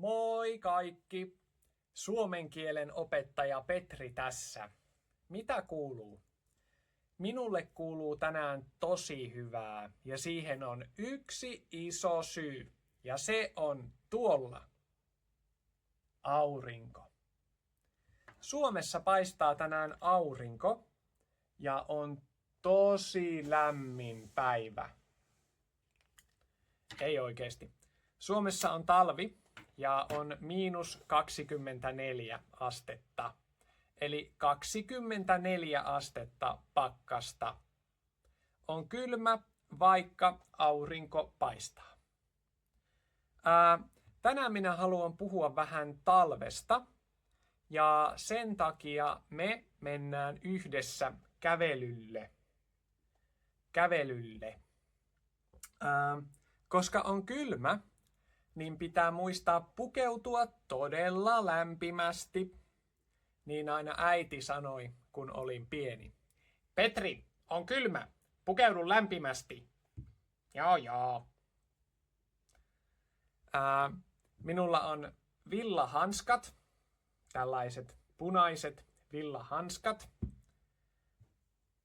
Moi kaikki! Suomen kielen opettaja Petri tässä. Mitä kuuluu? Minulle kuuluu tänään tosi hyvää ja siihen on yksi iso syy. Ja se on tuolla. Aurinko. Suomessa paistaa tänään aurinko ja on tosi lämmin päivä. Ei oikeesti. Suomessa on talvi ja on -24 astetta. Eli 24 astetta pakkasta. On kylmä, vaikka aurinko paistaa. Tänään minä haluan puhua vähän talvesta. Ja sen takia me mennään yhdessä kävelylle. Koska on kylmä, niin pitää muistaa pukeutua todella lämpimästi. Niin aina äiti sanoi, kun olin pieni. Petri, on kylmä. Pukeudu lämpimästi. Joo. Minulla on villahanskat. Tällaiset punaiset villahanskat.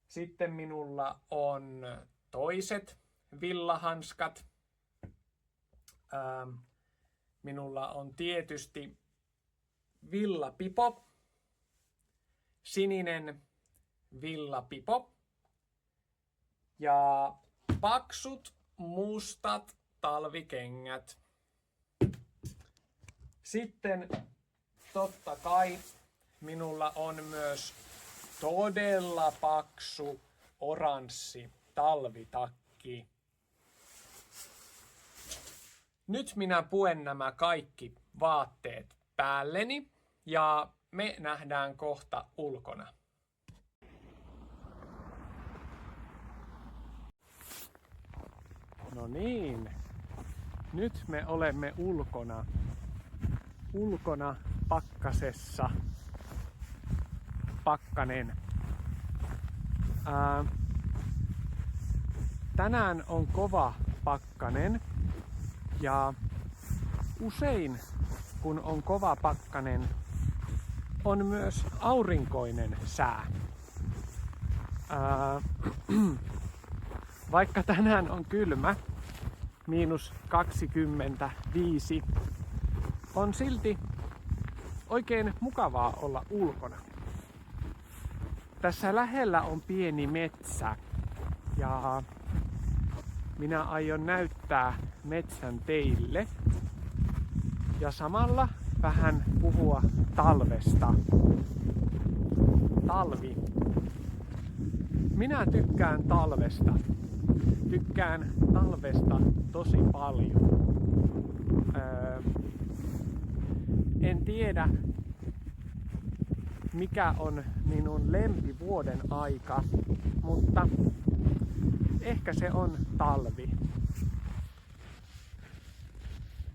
Sitten minulla on toiset villahanskat. Minulla on tietysti villapipo. Sininen villapipo. Ja paksut mustat talvikengät. Sitten totta kai minulla on myös todella paksu oranssi talvitakki. Nyt minä puen nämä kaikki vaatteet päälleni ja me nähdään kohta ulkona. No niin, nyt me olemme ulkona. Ulkona pakkasessa. Pakkanen. Tänään on kova pakkanen ja usein kun on kova pakkanen on myös aurinkoinen sää. Vaikka tänään on kylmä, -25, on silti oikein mukavaa olla ulkona. Tässä lähellä on pieni metsä ja minä aion näyttää metsän teille ja samalla vähän puhua talvesta. Talvi. Minä tykkään talvesta. Tykkään talvesta tosi paljon. En tiedä, mikä on minun lempivuoden aika, mutta ehkä se on talvi.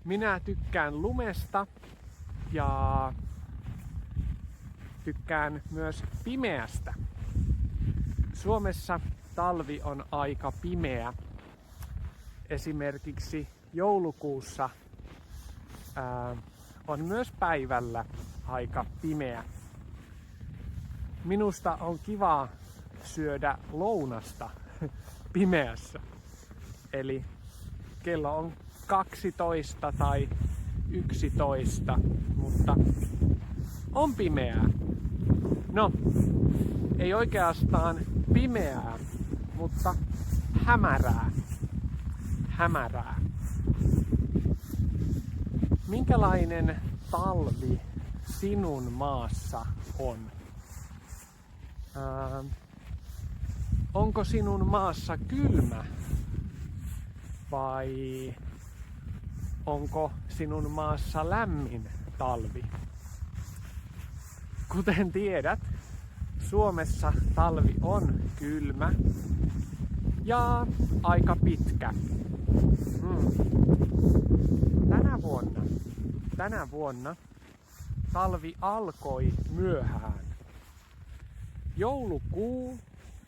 Minä tykkään lumesta ja tykkään myös pimeästä. Suomessa talvi on aika pimeä. Esimerkiksi joulukuussa on myös päivällä aika pimeä. Minusta on kiva syödä lounasta pimeässä. Eli kello on 12 tai 11, mutta on pimeää. No, ei oikeastaan pimeää, mutta hämärää. Minkälainen talvi sinun maassa on? Onko sinun maassa kylmä vai onko sinun maassa lämmin talvi? Kuten tiedät, Suomessa talvi on kylmä ja aika pitkä. Tänä vuonna talvi alkoi myöhään. Joulukuu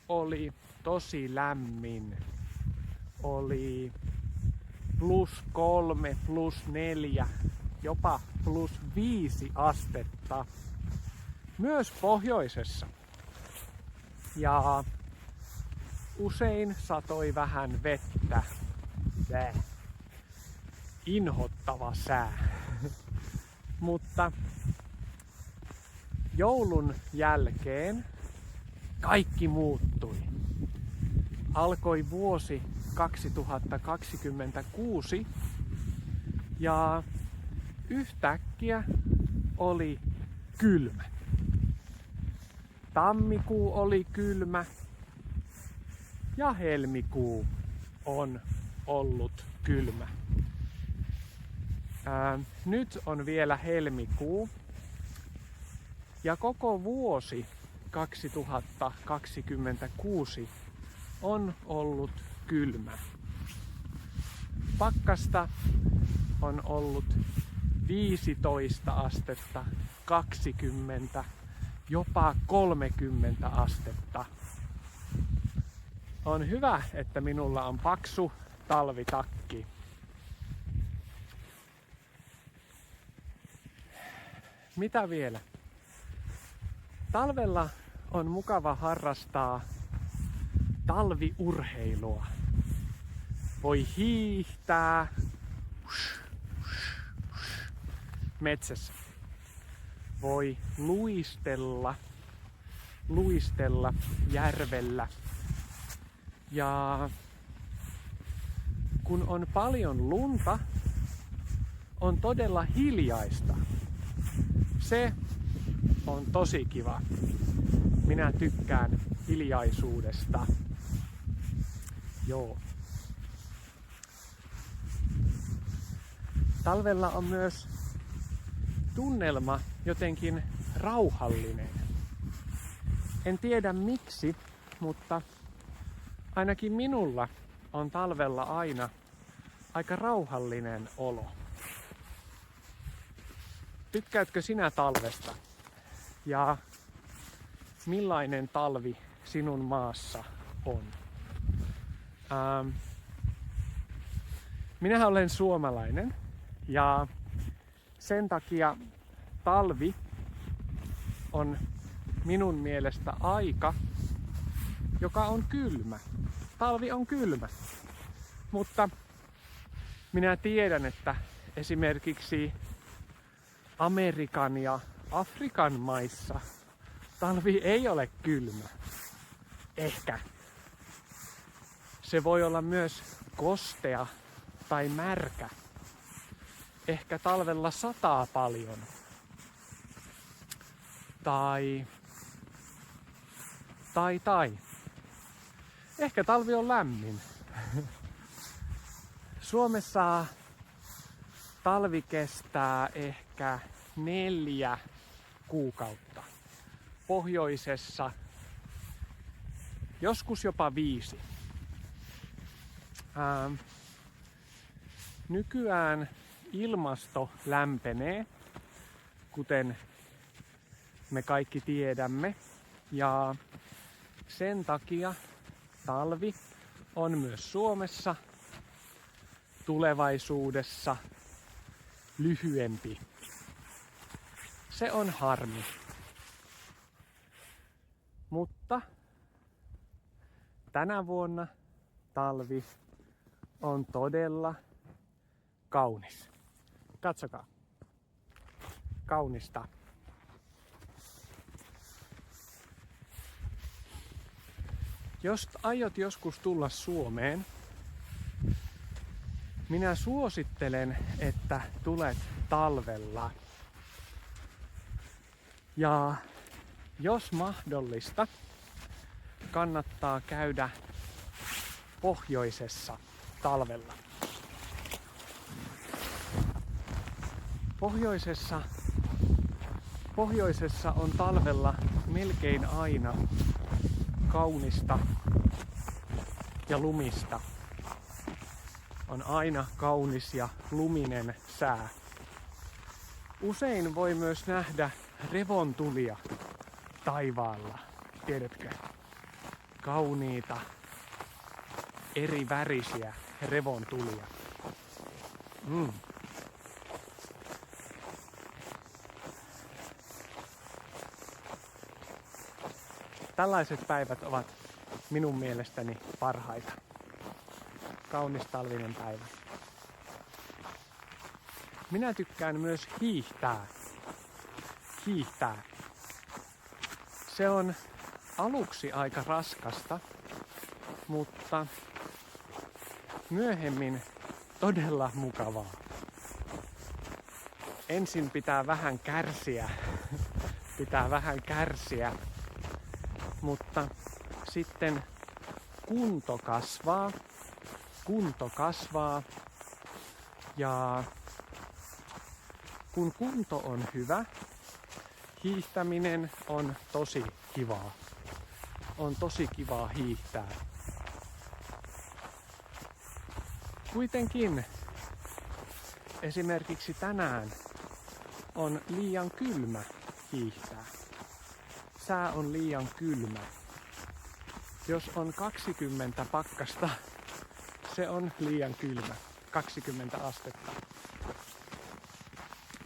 oli tosi lämmin. Oli +3, +4 jopa +5 astetta. Myös pohjoisessa. Ja usein satoi vähän vettä. Inhottava sää. Mutta joulun jälkeen kaikki muuttui. Alkoi vuosi 2026 ja yhtäkkiä oli kylmä. Tammikuu oli kylmä ja helmikuu on ollut kylmä. Nyt on vielä helmikuu ja koko vuosi 2026 on ollut kylmä. Pakkasta on ollut 15 astetta, 20, jopa 30 astetta. On hyvä, että minulla on paksu talvitakki. Mitä vielä? Talvella on mukava harrastaa talviurheilua. Voi hiihtää metsässä. Voi luistella järvellä. Ja kun on paljon lunta, on todella hiljaista. Se on tosi kiva. Minä tykkään hiljaisuudesta. Joo. Talvella on myös tunnelma jotenkin rauhallinen. En tiedä miksi, mutta ainakin minulla on talvella aina aika rauhallinen olo. Tykkäätkö sinä talvesta? Ja millainen talvi sinun maassa on? Minä olen suomalainen ja sen takia talvi on minun mielestä aika, joka on kylmä. Talvi on kylmä, mutta minä tiedän, että esimerkiksi Amerikan ja Afrikan maissa talvi ei ole kylmä. Ehkä. Se voi olla myös kostea tai märkä. Ehkä talvella sataa paljon. Tai. Ehkä talvi on lämmin. Suomessa talvi kestää ehkä 4 kuukautta. Pohjoisessa joskus jopa 5. Nykyään ilmasto lämpenee, kuten me kaikki tiedämme. Ja sen takia talvi on myös Suomessa tulevaisuudessa lyhyempi. Se on harmi. Mutta tänä vuonna talvi on todella kaunis. Katsokaa. Kaunista. Jos aiot joskus tulla Suomeen, minä suosittelen, että tulet talvella. Ja jos mahdollista, kannattaa käydä pohjoisessa talvella. Pohjoisessa on talvella melkein aina kaunista ja lumista. On aina kaunis ja luminen sää. Usein voi myös nähdä revontulia taivaalla. Tiedätkö? Kauniita, eri värisiä revontulia. tällaiset päivät ovat minun mielestäni parhaita. Kaunis talvinen päivä. Minä tykkään myös hiihtää. Se on aluksi aika raskasta, mutta myöhemmin todella mukavaa. Ensin pitää vähän kärsiä, mutta sitten kunto kasvaa ja kun kunto on hyvä, hiihtäminen on tosi kivaa. On tosi kivaa hiihtää. Kuitenkin esimerkiksi tänään on liian kylmä hiihtää. Sää on liian kylmä. Jos on 20 pakkasta, se on liian kylmä. 20 astetta.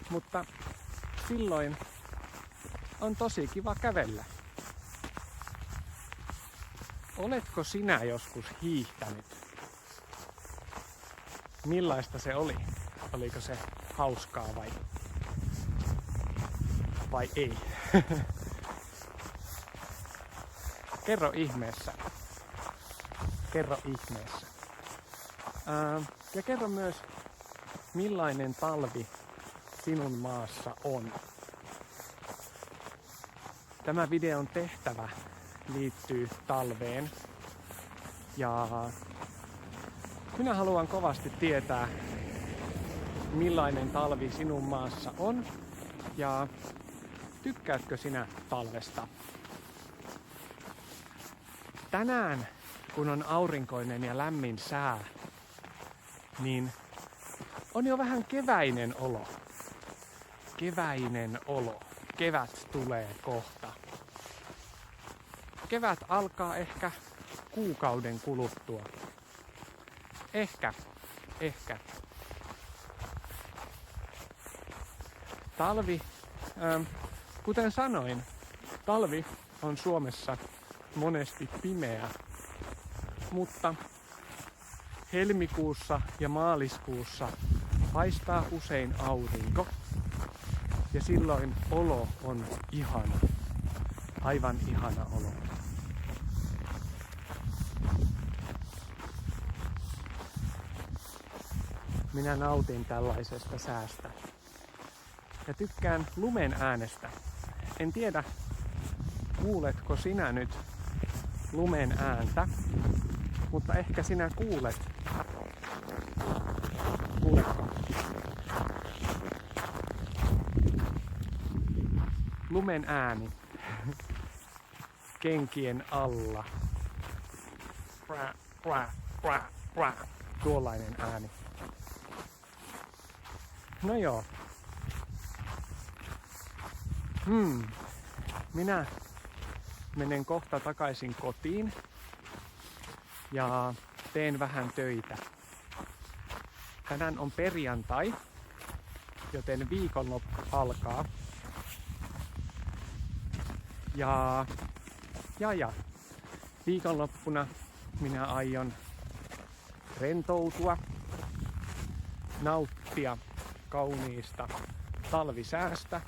Mutta silloin on tosi kiva kävellä. Oletko sinä joskus hiihtänyt? Millaista se oli? Oliko se hauskaa vai ei? Kerro ihmeessä. Ja kerro myös, millainen talvi sinun maassa on. Tämä videon tehtävä liittyy talveen ja minä haluan kovasti tietää, millainen talvi sinun maassa on ja tykkäätkö sinä talvesta. Tänään, kun on aurinkoinen ja lämmin sää, niin on jo vähän keväinen olo. Kevät tulee kohta. Kevät alkaa ehkä kuukauden kuluttua. Ehkä. Talvi, kuten sanoin, talvi on Suomessa monesti pimeä, mutta helmikuussa ja maaliskuussa paistaa usein aurinko ja silloin olo on ihana, aivan ihana olo. Minä nautin tällaisesta säästä ja tykkään lumen äänestä. En tiedä, kuuletko sinä nyt lumen ääntä, mutta ehkä sinä kuulet. Kuuletko? Lumen ääni kenkien alla. Tuollainen ääni. No joo. Minä menen kohta takaisin kotiin ja teen vähän töitä. Tänään on perjantai, joten viikonloppu alkaa. Ja viikonloppuna minä aion rentoutua, nauttia kauniista talvisäästä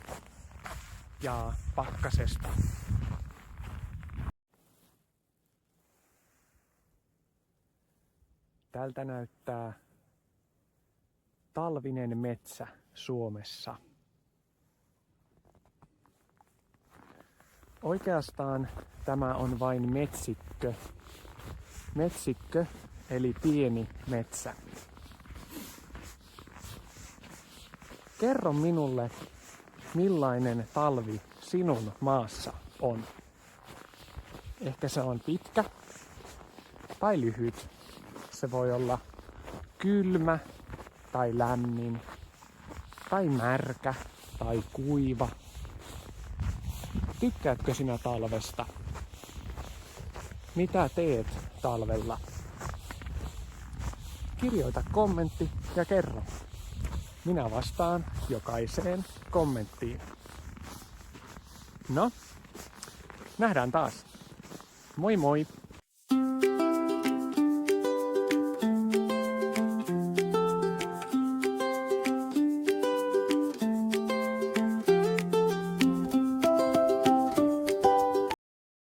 ja pakkasesta. Tältä näyttää talvinen metsä Suomessa. Oikeastaan tämä on vain metsikkö. Metsikkö eli pieni metsä. Kerro minulle, millainen talvi sinun maassa on. Ehkä se on pitkä tai lyhyt. Se voi olla kylmä tai lämmin tai märkä tai kuiva. Tykkäätkö sinä talvesta? Mitä teet talvella? Kirjoita kommentti ja kerro. Minä vastaan jokaiseen kommenttiin. No, nähdään taas. Moi moi!